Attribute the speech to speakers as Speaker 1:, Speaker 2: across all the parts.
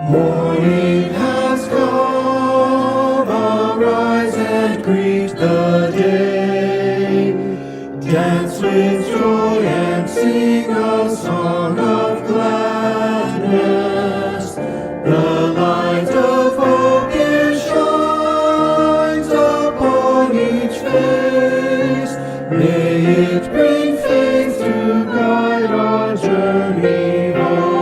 Speaker 1: Morning has come, arise and greet the day. Dance with joy and sing a song of gladness. The light of hope it shines upon each face. May it bring faith to guide our journey home.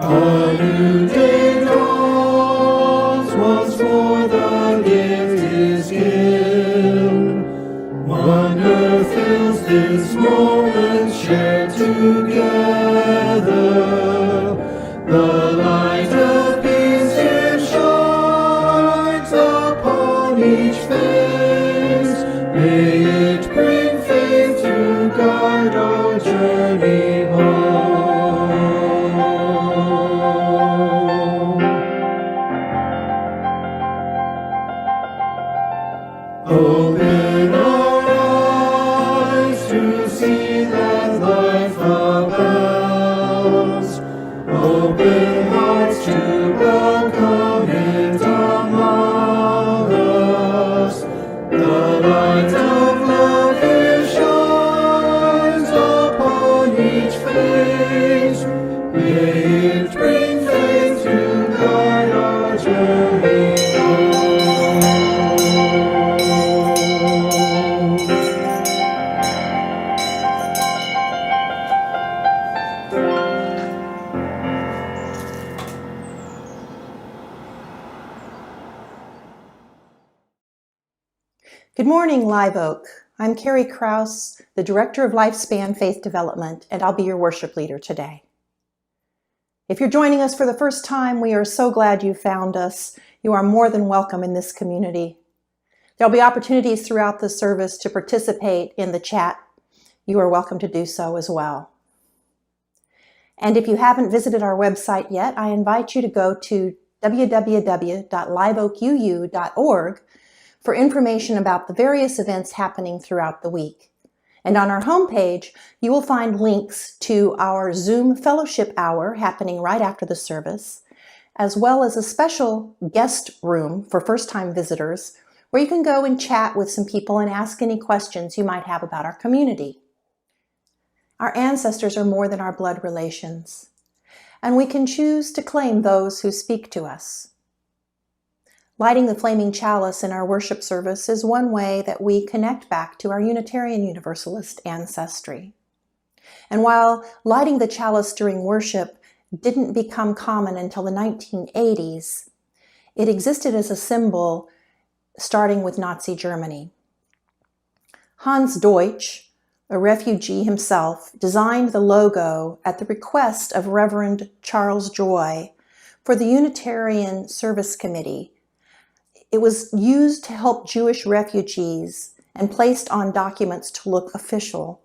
Speaker 1: A new day dawns, once more the gift is given. Wonder fills this moment shared together. The light of peace it shines upon each face. May it bring faith to guide our journey home. Open our eyes to see that life abounds. Open hearts to welcome it among us. The light of love it shines upon each face. May it bring faith to guide our journey home.
Speaker 2: Good morning, Live Oak. I'm Carrie Krause, the Director of Lifespan Faith Development, and I'll be your worship leader today. If you're joining us for the first time, we are so glad you found us. You are more than welcome in this community. There'll be opportunities throughout the service to participate in the chat. You are welcome to do so as well. And if you haven't visited our website yet, I invite you to go to www.liveoakuu.org for information about the various events happening throughout the week. And on our homepage, you will find links to our Zoom Fellowship Hour happening right after the service, as well as a special guest room for first-time visitors where you can go and chat with some people and ask any questions you might have about our community. Our ancestors are more than our blood relations, and we can choose to claim those who speak to us. Lighting the flaming chalice in our worship service is one way that we connect back to our Unitarian Universalist ancestry. And while lighting the chalice during worship didn't become common until the 1980s, it existed as a symbol starting with Nazi Germany. Hans Deutsch, a refugee himself, designed the logo at the request of Reverend Charles Joy for the Unitarian Service Committee. It was used to help Jewish refugees and placed on documents to look official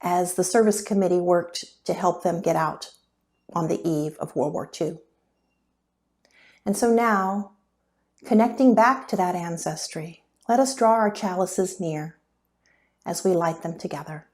Speaker 2: as the service committee worked to help them get out on the eve of World War II. And so now, connecting back to that ancestry, let us draw our chalices near as we light them together.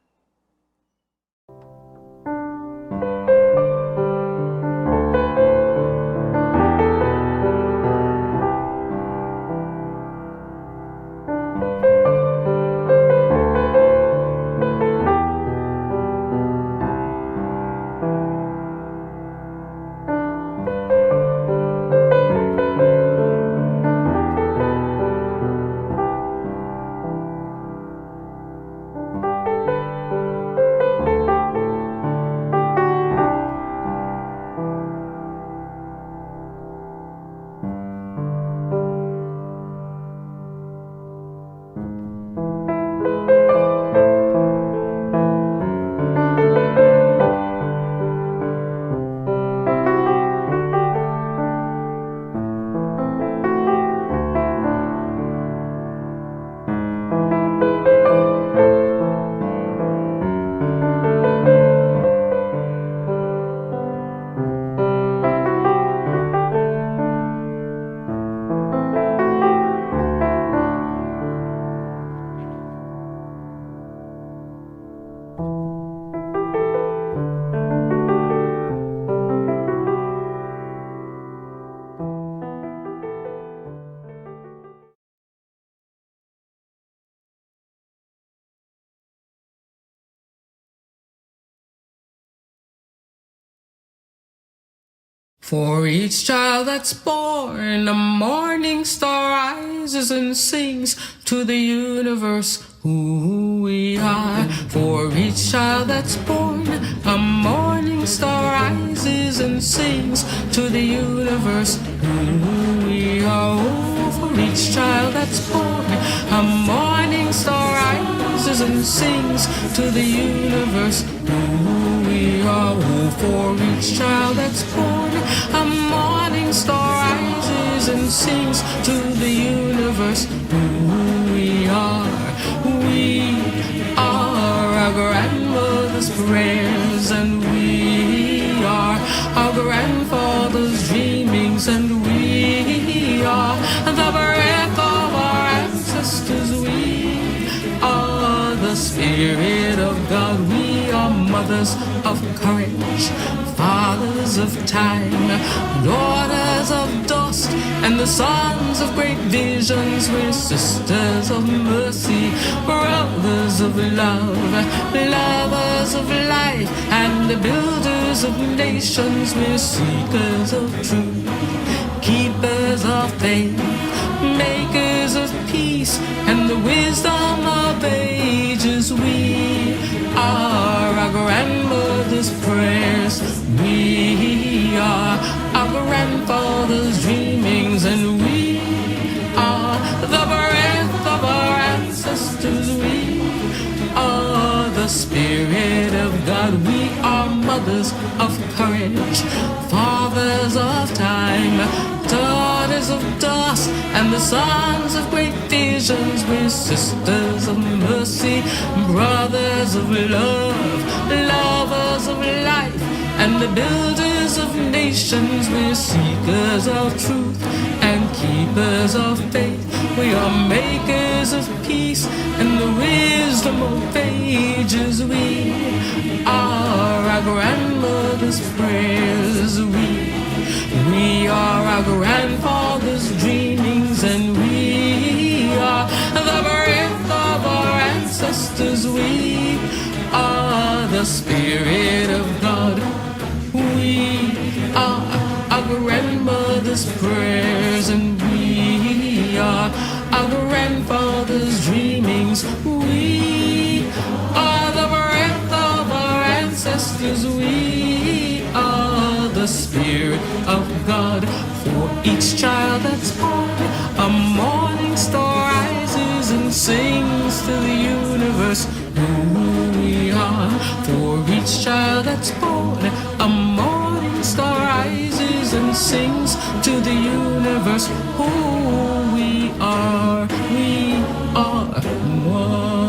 Speaker 1: For each child that's born, a morning star rises and sings to the universe who we are. For each child that's born, a morning star rises and sings to the universe who we are. Oh, for each child that's born, a morning star rises and sings to the universe who we are. Oh, for each child that's born, a morning star rises and sings to the universe who we are. We are our grandmother's prayers, and we are our grandfather's dreamings, and we are the breath of our ancestors. We are the Spirit of God. We are mothers of courage, fathers of time, daughters of dust, and the sons of great visions. We're sisters of mercy, brothers of love, lovers of life, and the builders of nations. We're seekers of truth, keepers of faith, makers of peace, and the wisdom of ages. We are our grandmother's prayers. We are our grandfather's dreamings, and we are the breath of our ancestors. We are the Spirit of God. We are mothers of courage, fathers of time, daughters of dust, and the sons of great visions. We're sisters of mercy, brothers of love, lovers of life, and the builders of nations. We're seekers of truth and keepers of faith. We are makers of peace and the wisdom of ages. We are our grandmother's prayers. We are our grandfather's dreamings, and we are the breath of our ancestors. We are the Spirit of God. We are our grandmother's prayers, and we are our grandfather's dreamings. We are the breath of our ancestors. We are the Spirit of God. For each child that's born, a morning star rises and sings to the universe who we are. For each child that's born, a morning star rises and sings to the universe who we are. We are one.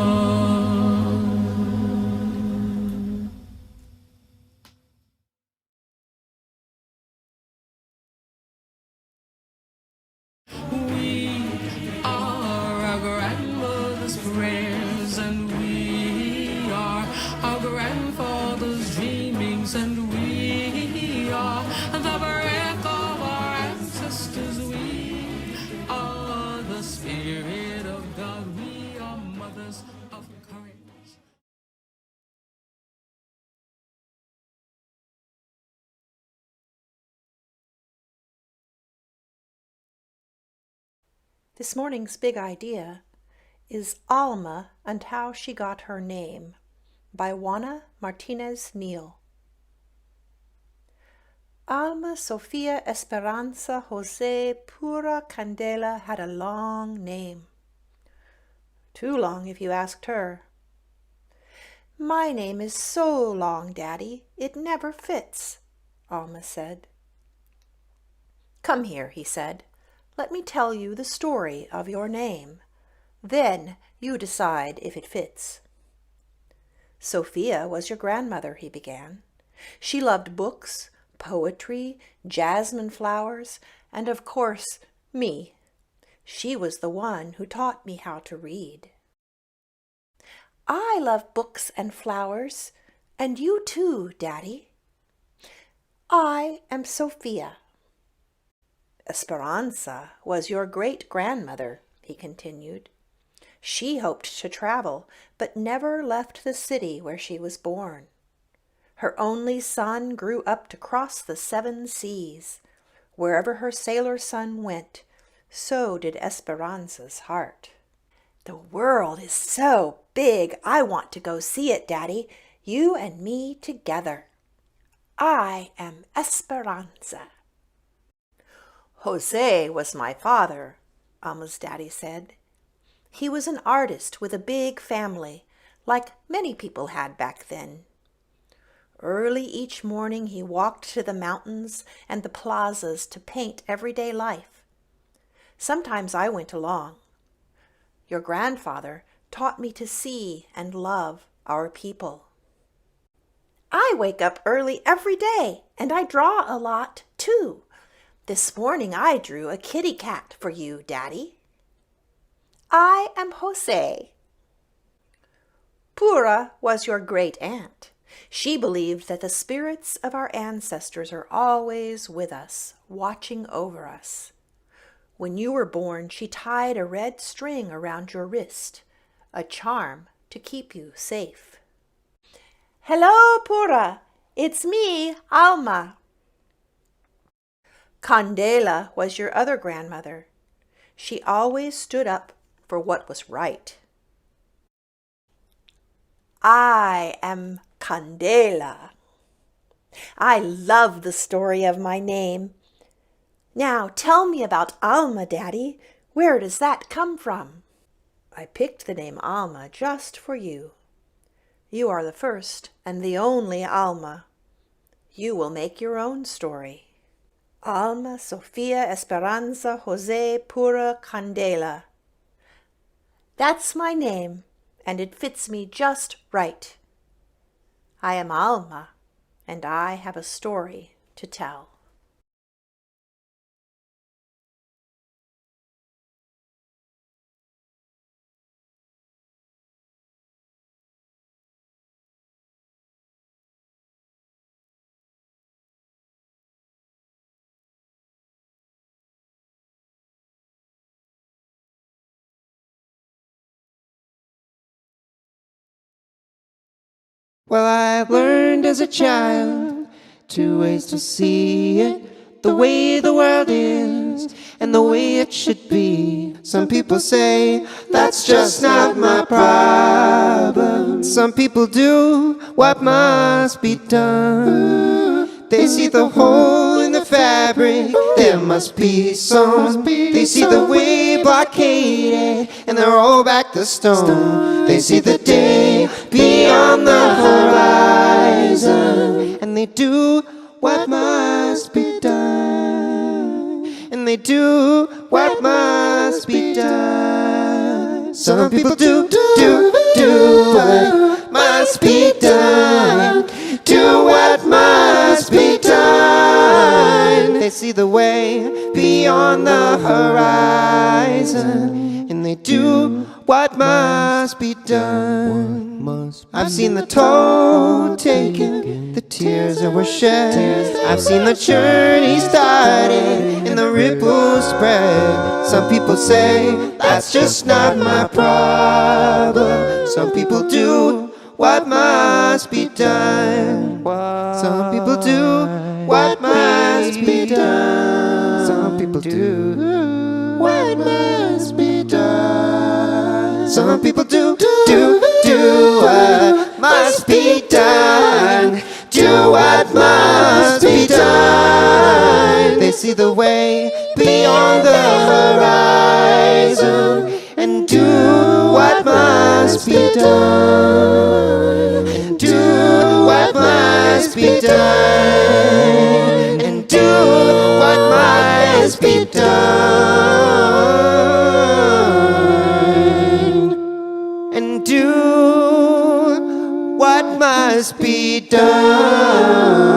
Speaker 1: We are our grandmother's prayers, and we are our grandfather's dreamings, and we are the breath of our ancestors. We are the Spirit of God. We are mothers of courage.
Speaker 2: This morning's big idea is Alma and How She Got Her Name by Juana Martinez Neal. Alma Sofia Esperanza Jose Pura Candela had a long name. Too long if you asked her. My name is so long, Daddy, it never fits, Alma said. Come here, he said. Let me tell you the story of your name. Then you decide if it fits. Sophia was your grandmother, he began. She loved books, poetry, jasmine flowers, and of course, me. She was the one who taught me how to read. I love books and flowers, and you too, Daddy. I am Sophia. Esperanza was your great-grandmother, he continued. She hoped to travel, but never left the city where she was born. Her only son grew up to cross the 7 seas. Wherever her sailor son went, so did Esperanza's heart. The world is so big, I want to go see it, Daddy. You and me together. I am Esperanza. Jose was my father, Alma's daddy said. He was an artist with a big family, like many people had back then. Early each morning he walked to the mountains and the plazas to paint everyday life. Sometimes I went along. Your grandfather taught me to see and love our people. I wake up early every day, and I draw a lot, too. This morning I drew a kitty cat for you, Daddy. I am Jose. Pura was your great-aunt. She believed that the spirits of our ancestors are always with us, watching over us. When you were born, she tied a red string around your wrist, a charm to keep you safe. Hello, Pura. It's me, Alma. Candela was your other grandmother. She always stood up for what was right. I am Candela. I love the story of my name. Now tell me about Alma, Daddy. Where does that come from? I picked the name Alma just for you. You are the first and the only Alma. You will make your own story. Alma Sofia Esperanza Jose Pura Candela. That's my name, and it fits me just right. I am Alma, and I have a story to tell.
Speaker 1: Well, I've learned as a child 2 ways to see it, the way the world is and the way it should be. Some people say that's just not my problem. Some people do what must be done. They see the hole in the fabric, there must be some. They see the way blockaded, and they're all back to stone. They see the day beyond the horizon, and they do what must be done. And they do what must be done. Some people do what must be done. Do what must be done. They see the way beyond the horizon, and they do what must be done. I've seen the toll taken, the tears that were shed. I've seen the journey started and the ripples spread. Some people say that's just not my problem. Some people do what must be done. Some people do what must be done. Some people do what must be done. Some people do what must be done. Do what must be done. They see the way beyond the horizon and do what must be done. And do what must be done. And do what must be done. And do what must be done.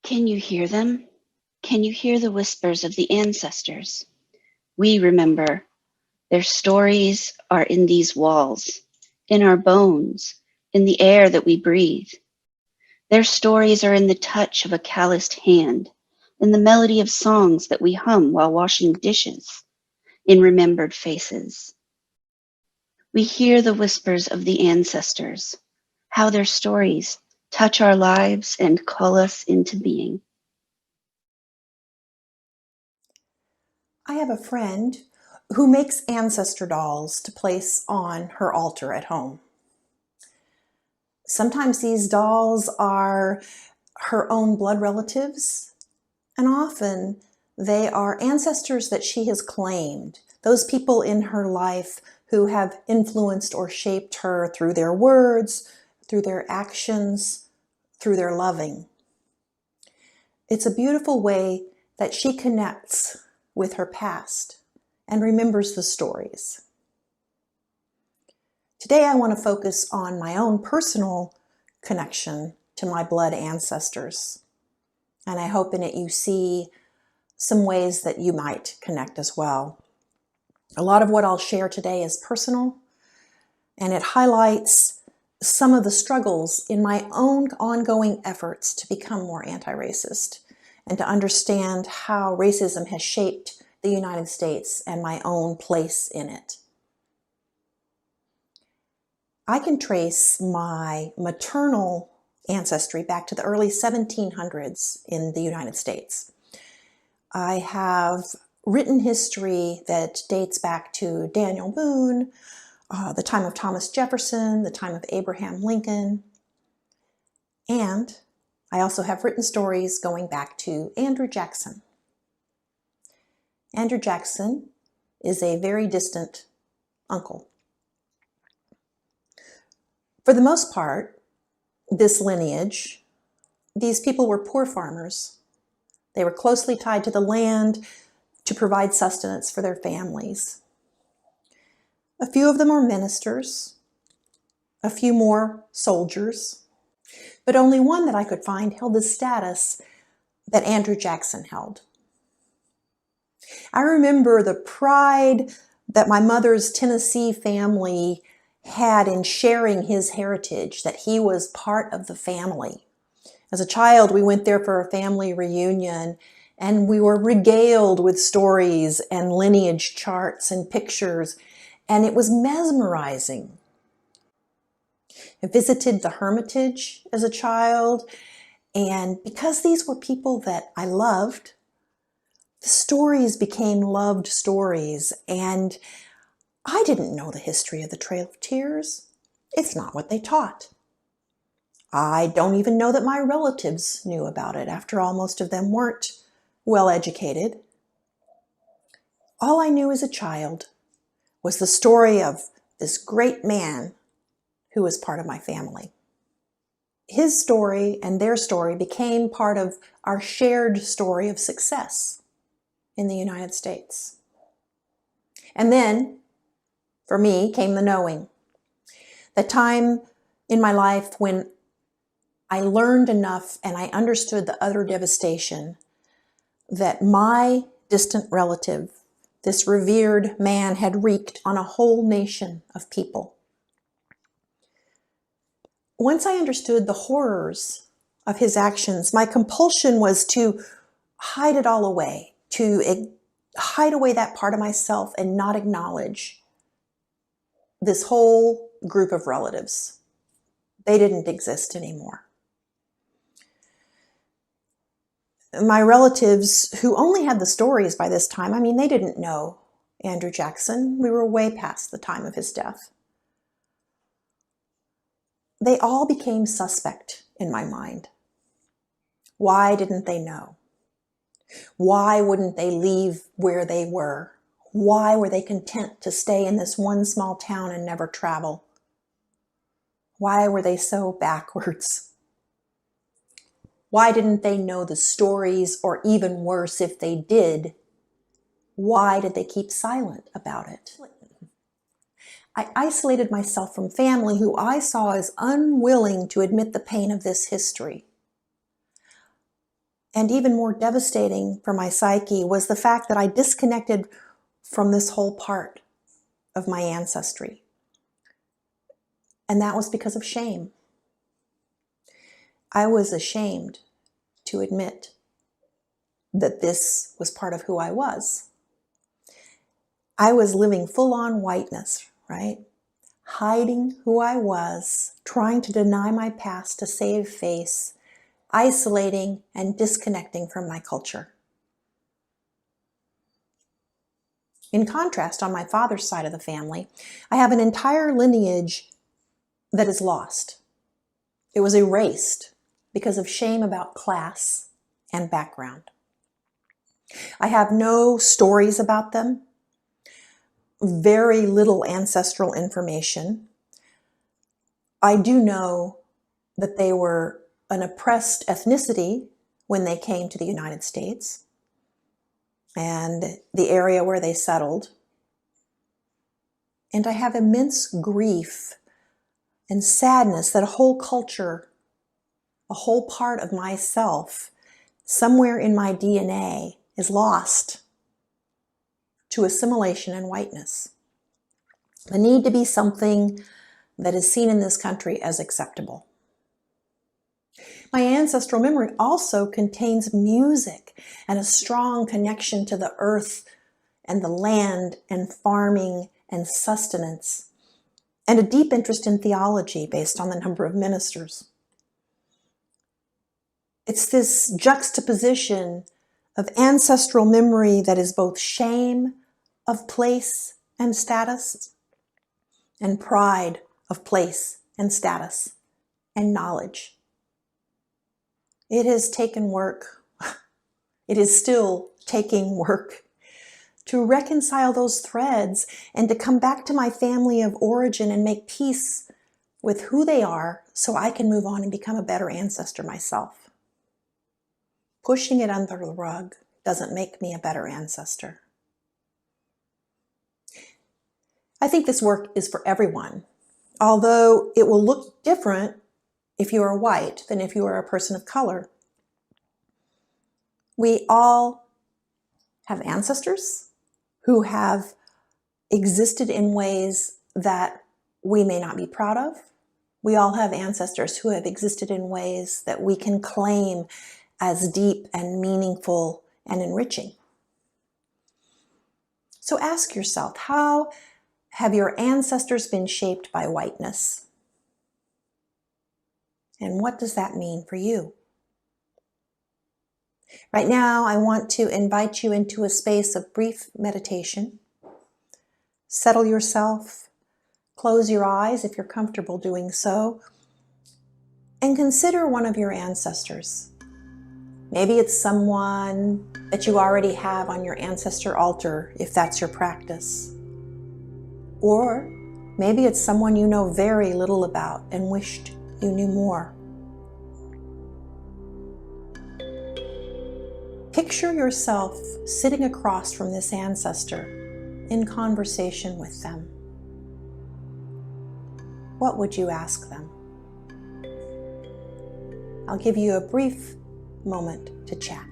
Speaker 3: Can you hear them? Can you hear the whispers of the ancestors? We remember. Their stories are in these walls, in our bones, in the air that we breathe. Their stories are in the touch of a calloused hand, in the melody of songs that we hum while washing dishes, in remembered faces. We hear the whispers of the ancestors, how their stories touch our lives and call us into being.
Speaker 2: I have a friend who makes ancestor dolls to place on her altar at home. Sometimes these dolls are her own blood relatives, and often they are ancestors that she has claimed, those people in her life who have influenced or shaped her through their words, through their actions, through their loving. It's a beautiful way that she connects with her past and remembers the stories. Today I want to focus on my own personal connection to my blood ancestors. And I hope in it you see some ways that you might connect as well. A lot of what I'll share today is personal, and it highlights some of the struggles in my own ongoing efforts to become more anti-racist and to understand how racism has shaped the United States and my own place in it. I can trace my maternal ancestry back to the early 1700s in the United States. I have written history that dates back to Daniel Boone, the time of Thomas Jefferson, the time of Abraham Lincoln, and I also have written stories going back to Andrew Jackson. Andrew Jackson is a very distant uncle. For the most part, this lineage, these people were poor farmers. They were closely tied to the land to provide sustenance for their families. A few of them were ministers, a few more soldiers, but only one that I could find held the status that Andrew Jackson held. I remember the pride that my mother's Tennessee family had in sharing his heritage, that he was part of the family. As a child, we went there for a family reunion, and we were regaled with stories and lineage charts and pictures, and it was mesmerizing. I visited the Hermitage as a child, and because these were people that I loved, the stories became loved stories, and I didn't know the history of the Trail of Tears. It's not what they taught. I don't even know that my relatives knew about it. After all, most of them weren't well educated. All I knew as a child was the story of this great man who was part of my family. His story and their story became part of our shared story of success in the United States. And then, for me, came the knowing. The time in my life when I learned enough and I understood the utter devastation that my distant relative, this revered man, had wreaked on a whole nation of people. Once I understood the horrors of his actions, my compulsion was to hide it all away, to hide away that part of myself and not acknowledge this whole group of relatives. They didn't exist anymore. My relatives, who only had the stories by this time, they didn't know Andrew Jackson. We were way past the time of his death. They all became suspect in my mind. Why didn't they know? Why wouldn't they leave where they were? Why were they content to stay in this one small town and never travel? Why were they so backwards? Why didn't they know the stories, or even worse, if they did, why did they keep silent about it? I isolated myself from family who I saw as unwilling to admit the pain of this history. And even more devastating for my psyche was the fact that I disconnected from this whole part of my ancestry. And that was because of shame. I was ashamed to admit that this was part of who I was. I was living full-on whiteness, right? Hiding who I was, trying to deny my past to save face, isolating and disconnecting from my culture. In contrast, on my father's side of the family, I have an entire lineage that is lost. It was erased because of shame about class and background. I have no stories about them, very little ancestral information. I do know that they were an oppressed ethnicity when they came to the United States and the area where they settled. And I have immense grief and sadness that a whole culture, a whole part of myself, somewhere in my DNA is lost to assimilation and whiteness. The need to be something that is seen in this country as acceptable. My ancestral memory also contains music and a strong connection to the earth and the land and farming and sustenance, and a deep interest in theology based on the number of ministers. It's this juxtaposition of ancestral memory that is both shame of place and status and pride of place and status and knowledge. It has taken work. It is still taking work to reconcile those threads and to come back to my family of origin and make peace with who they are so I can move on and become a better ancestor myself. Pushing it under the rug doesn't make me a better ancestor. I think this work is for everyone, although it will look different if you are white than if you are a person of color. We all have ancestors who have existed in ways that we may not be proud of. We all have ancestors who have existed in ways that we can claim as deep and meaningful and enriching. So ask yourself, how have your ancestors been shaped by whiteness? And what does that mean for you? Right now, I want to invite you into a space of brief meditation. Settle yourself, close your eyes if you're comfortable doing so, and consider one of your ancestors. Maybe it's someone that you already have on your ancestor altar, if that's your practice. Or maybe it's someone you know very little about and wished you knew more. Picture yourself sitting across from this ancestor in conversation with them. What would you ask them? I'll give you a brief moment to chat.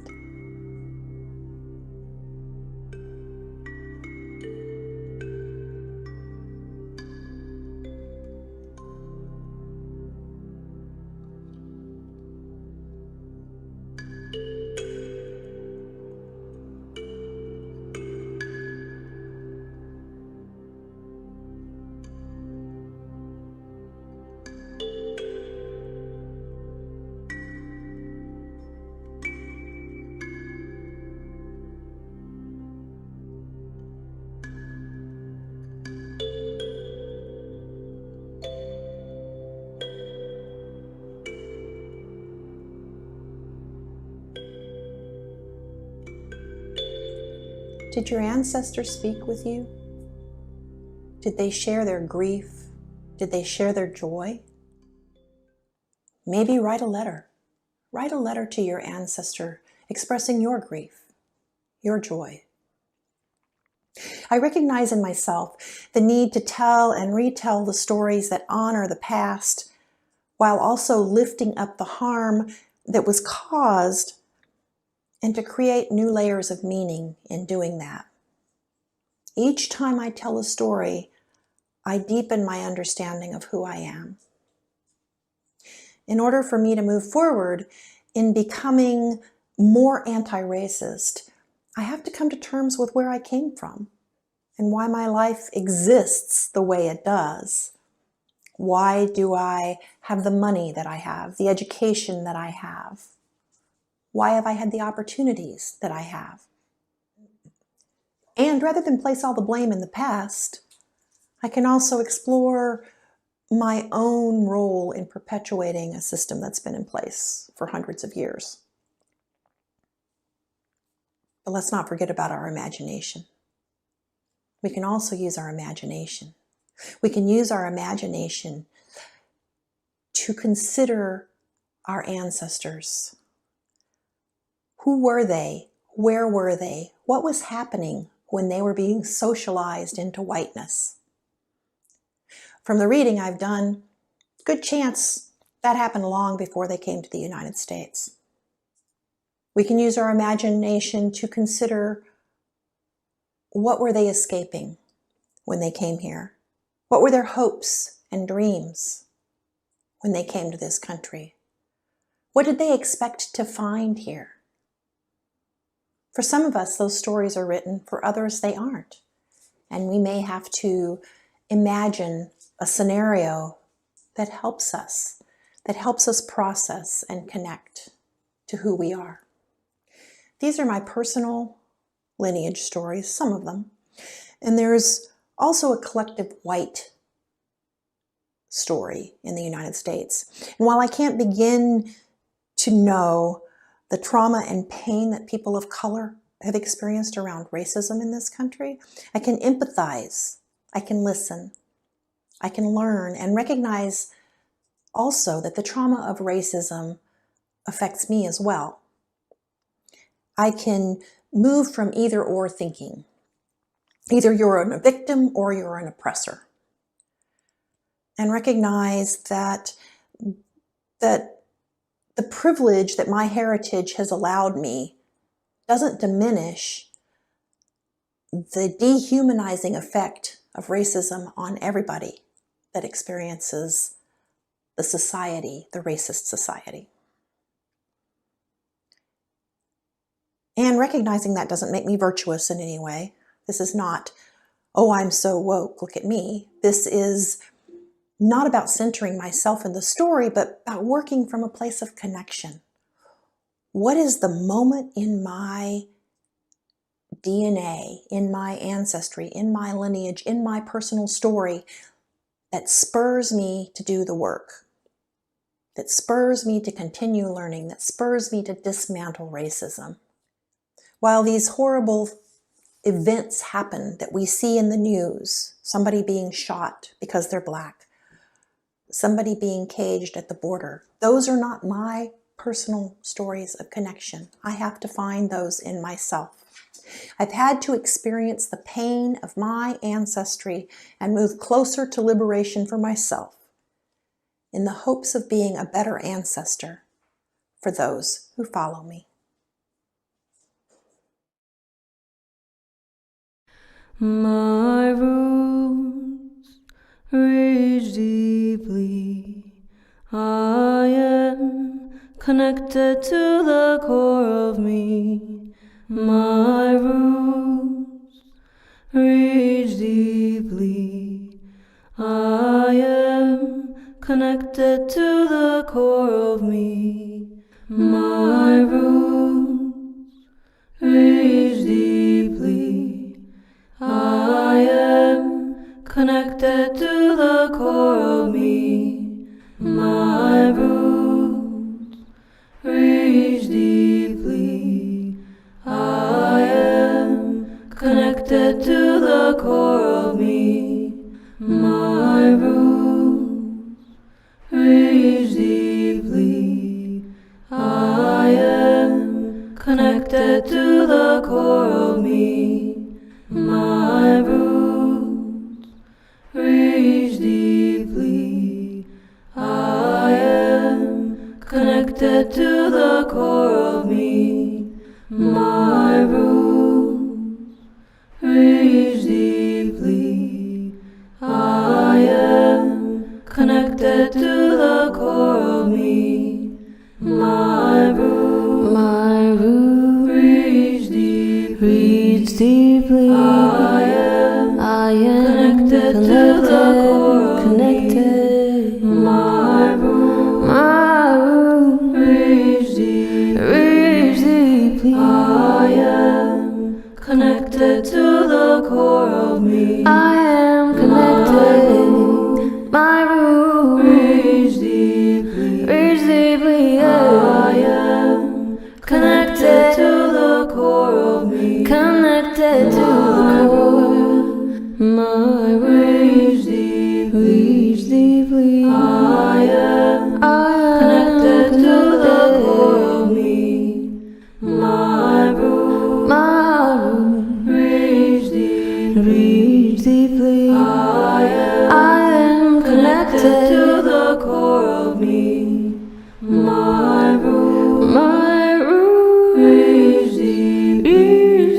Speaker 2: Did your ancestors speak with you? Did they share their grief? Did they share their joy? Maybe write a letter. Write a letter to your ancestor expressing your grief, your joy. I recognize in myself the need to tell and retell the stories that honor the past while also lifting up the harm that was caused and to create new layers of meaning in doing that. Each time I tell a story, I deepen my understanding of who I am. in order for me to move forward in becoming more anti-racist, I have to come to terms with where I came from and why my life exists the way it does. Why do I have the money that I have, the education that I have? Why have I had the opportunities that I have? And rather than place all the blame in the past, I can also explore my own role in perpetuating a system that's been in place for hundreds of years. But let's not forget about our imagination. We can also use our imagination. We can use our imagination to consider our ancestors. Who were they? Where were they? What was happening when they were being socialized into whiteness? From the reading I've done, good chance that happened long before they came to the United States. We can use our imagination to consider what were they escaping when they came here? What were their hopes and dreams when they came to this country? What did they expect to find here? For some of us, those stories are written. For others, they aren't. And we may have to imagine a scenario that helps us process and connect to who we are. These are my personal lineage stories, some of them. And there's also a collective white story in the United States. And while I can't begin to know the trauma and pain that people of color have experienced around racism in this country, I can empathize, I can listen, I can learn and recognize also that the trauma of racism affects me as well. I can move from either or thinking. Either you're a victim or you're an oppressor. And recognize that the privilege that my heritage has allowed me doesn't diminish the dehumanizing effect of racism on everybody that experiences the society, the racist society. And recognizing that doesn't make me virtuous in any way. This is not, oh, I'm so woke, look at me. This is not about centering myself in the story, but about working from a place of connection. What is the moment in my DNA, in my ancestry, in my lineage, in my personal story that spurs me to do the work, that spurs me to continue learning, that spurs me to dismantle racism? While these horrible events happen that we see in the news, somebody being shot because they're Black, somebody being caged at the border, those are not my personal stories of connection. I have to find those in myself. I've had to experience the pain of my ancestry and move closer to liberation for myself in the hopes of being a better ancestor for those who follow me.
Speaker 1: My roots reach deeply. I am connected to the core of me. My roots reach deeply. I am connected to the core of me. My roots reach deeply. I am connected to the core of me. My roots reach deeply. I am connected to the core of me. My roots reach deeply. I am connected to the core of me. My roots reach deeply. I am connected to the core of me. My roots reach deeply. I am connected to the core of me. My root reaches deeply. I am connected to the core of me. My root reaches deeply. I am connected to the core of me. I am connected. My root reaches deeply. I am connected to the core of me. Connected to the core. My root reaches deeply. I am connected to the core of me. My root reaches deeply. I am connected to the core of me. My root reaches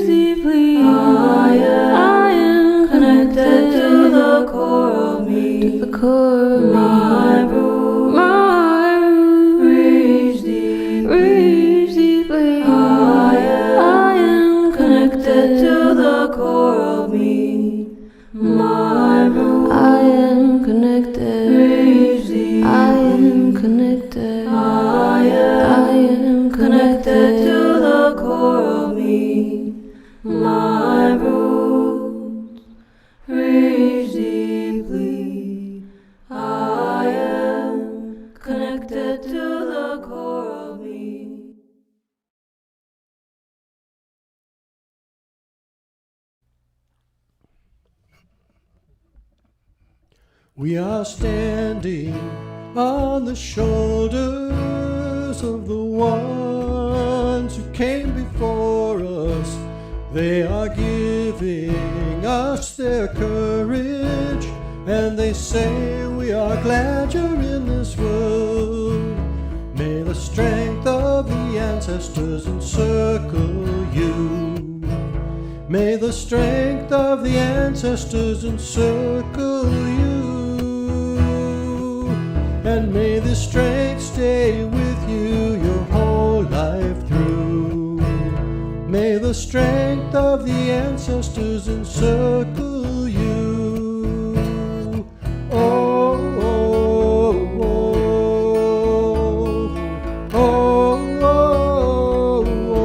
Speaker 1: deeply. I am connected to the core of me. My root reaches deeply. I am connected to the core of me. My root I am connected. I am connected. I am connected to the core of me. My root reaches deeply. I am connected to the core of me.
Speaker 4: We are standing on the shoulders of the ones who came before us. They are giving us their courage, and they say we are glad you're in this world. May the strength of the ancestors encircle you. May the strength of the ancestors encircle you. And may this strength stay with you your whole life through. May the strength of the ancestors encircle you. Oh, oh, oh, oh, oh, oh.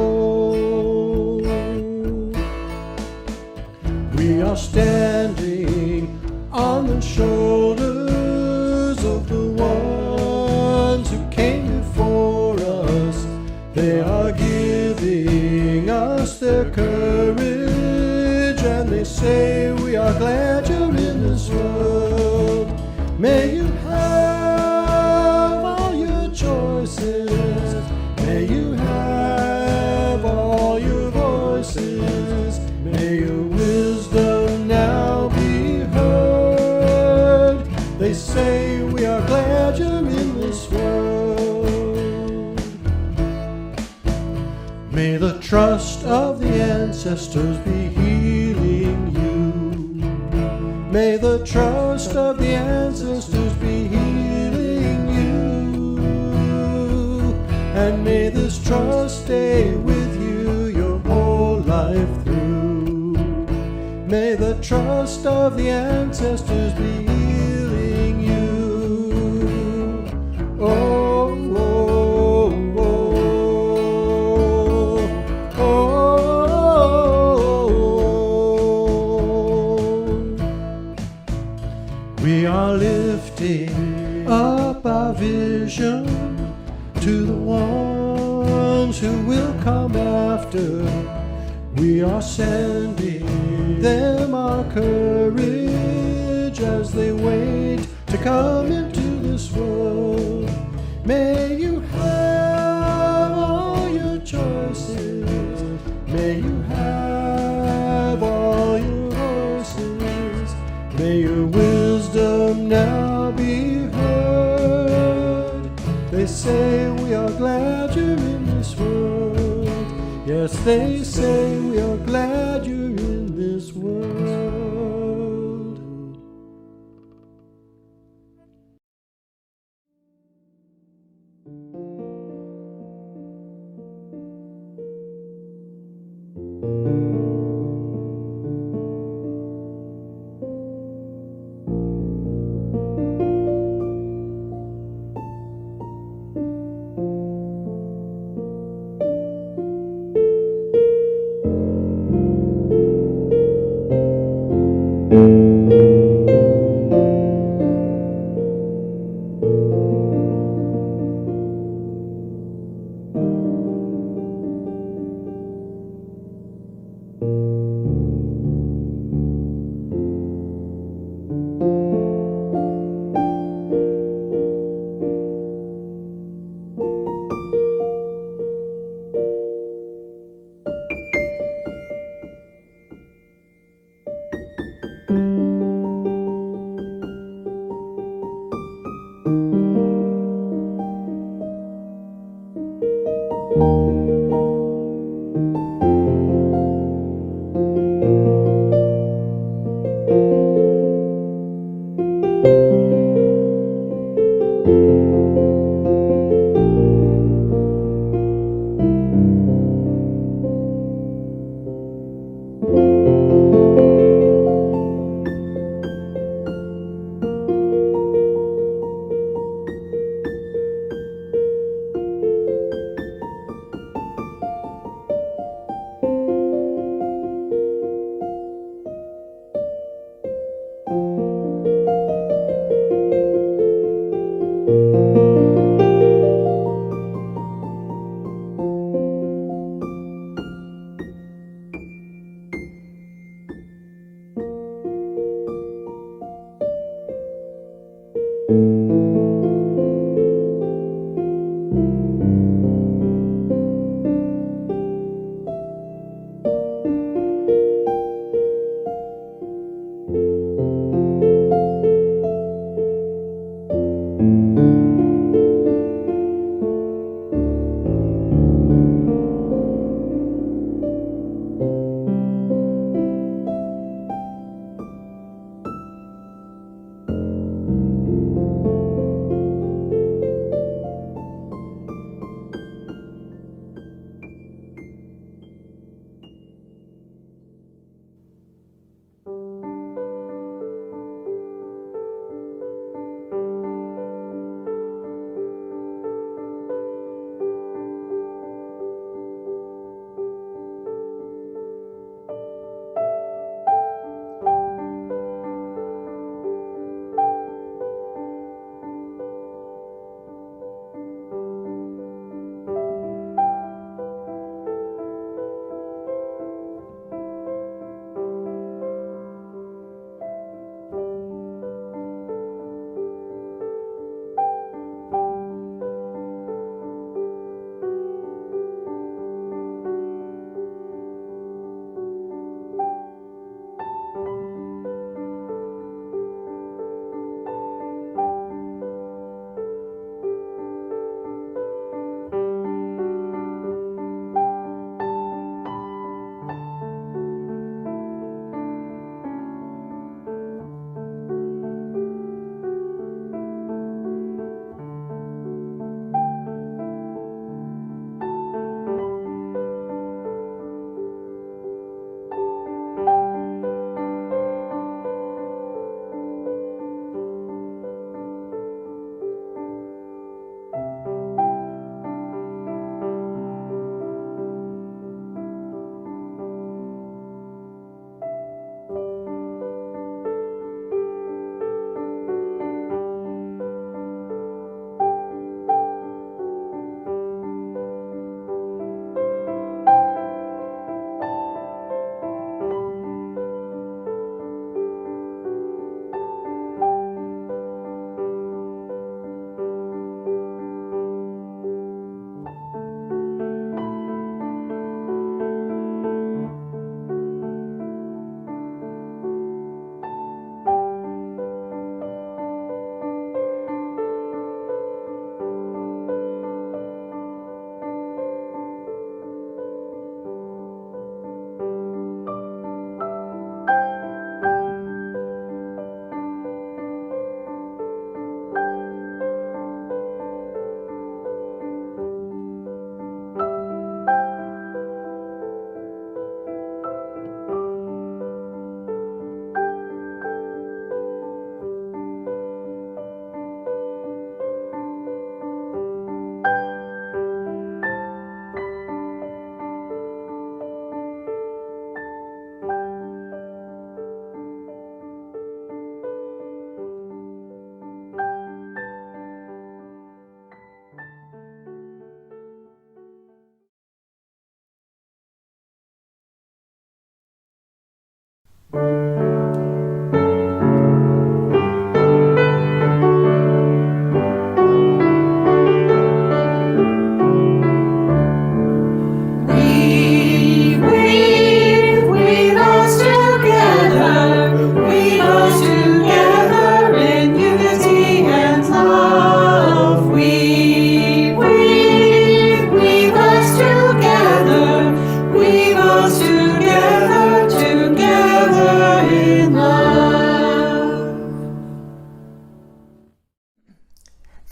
Speaker 4: We are standing on the shoulders of the ones who came before us. They are giving us their courage, and they say we are glad you're in this world. May you have all your choices. May you have all your voices. May your wisdom now be heard. They say we are glad you're in this world. May the trust of the ancestors be healing you. May the trust of the ancestors be healing you. And may this trust stay with you your whole life through. May the trust of the ancestors be healing you. Oh, oh, oh, oh. We are lifting up our vision to the ones who will come after. We are sending them our courage as they wait to come into this world. May you have all your choices. May you have all your voices. May your wisdom now be heard. They say we are glad you're in this world. Yes, they say we are glad you're in this world.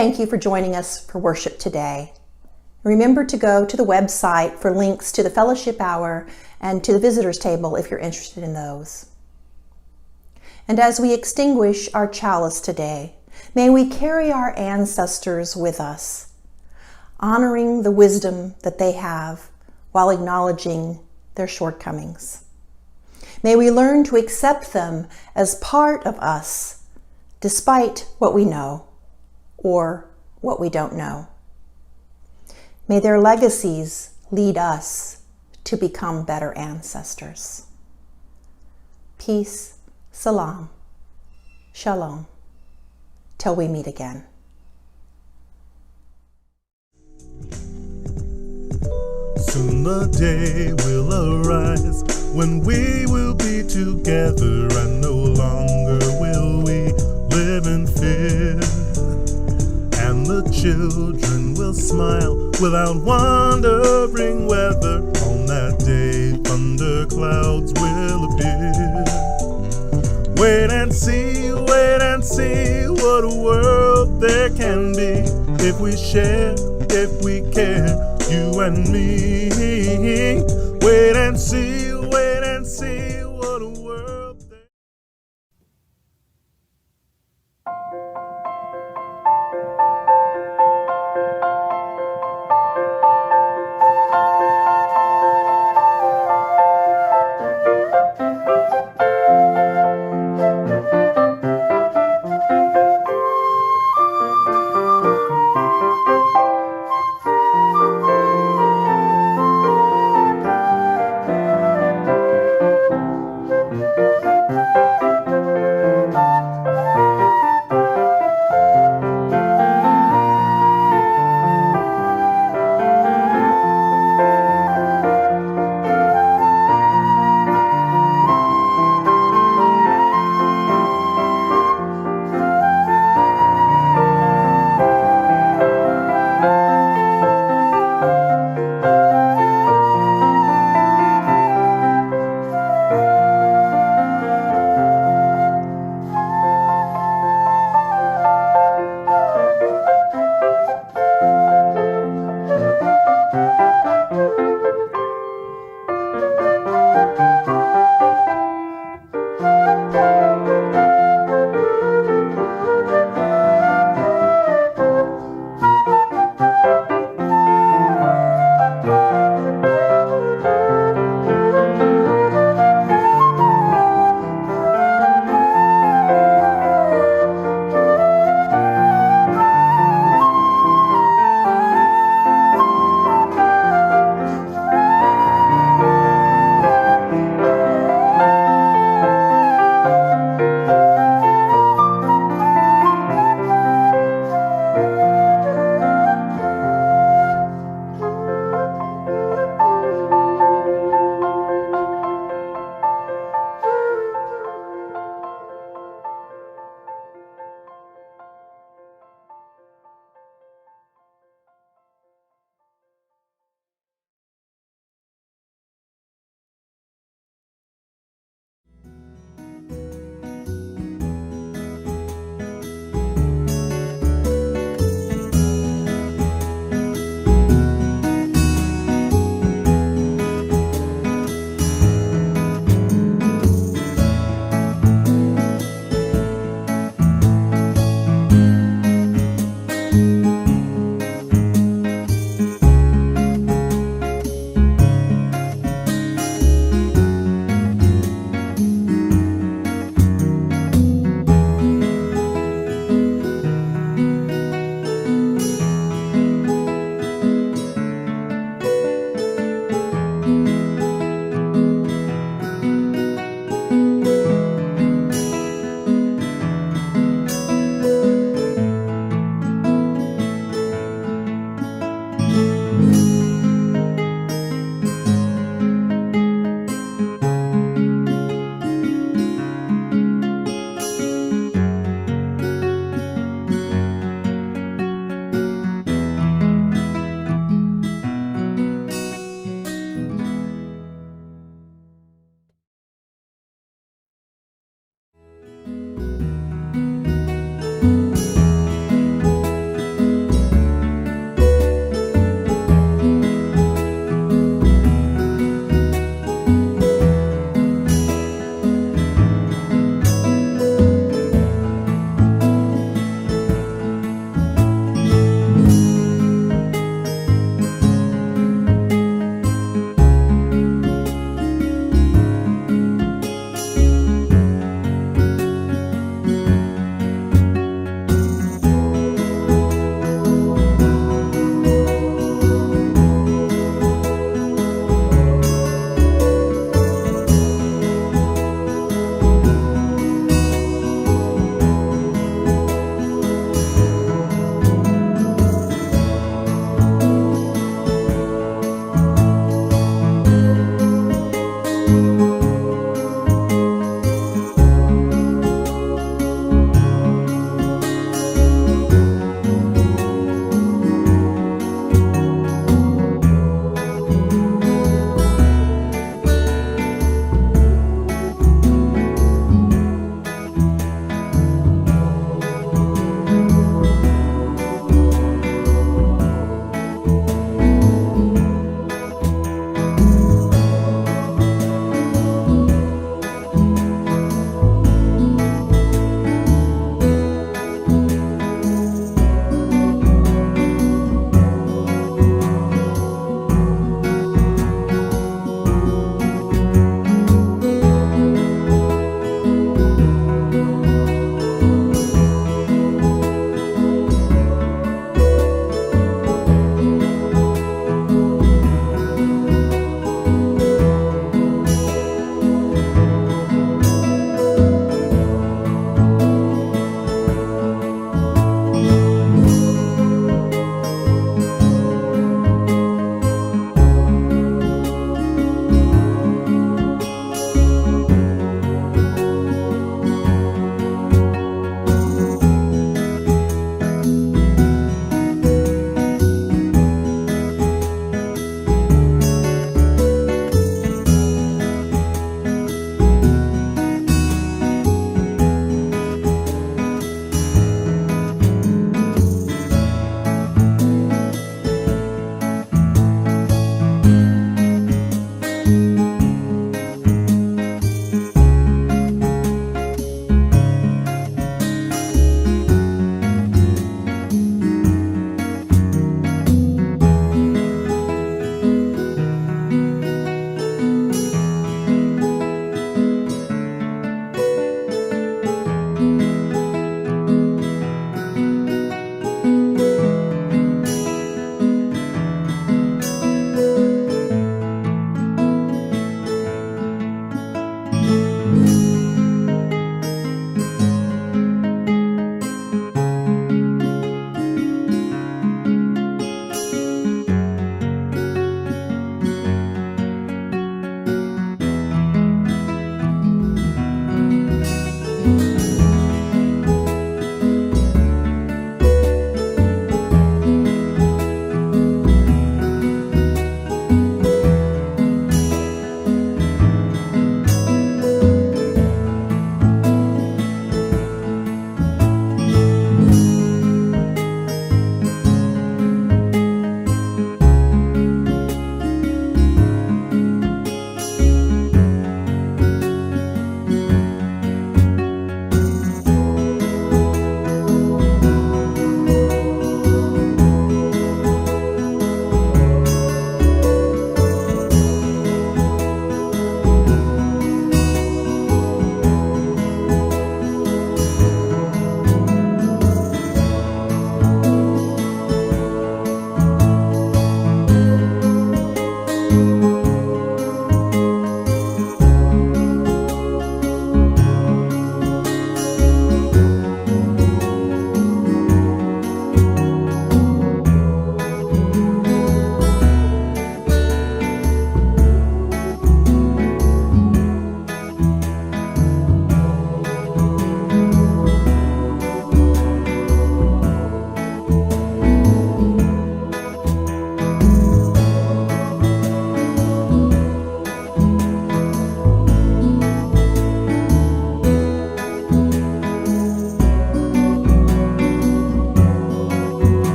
Speaker 2: Thank you for joining us for worship today. Remember to go to the website for links to the fellowship hour and to the visitors table if you're interested in those. And as we extinguish our chalice today, may we carry our ancestors with us, honoring the wisdom that they have while acknowledging their shortcomings. May we learn to accept them as part of us, despite what we know or what we don't know. May their legacies lead us to become better ancestors. Peace, salam, shalom, till we meet again.
Speaker 5: Soon the day will arise when we will be together, and no longer will we live in fear. the children will smile without wondering whether on that day thunderclouds will appear. Wait and see what a world there can be if we share, if we care, you and me. Wait and see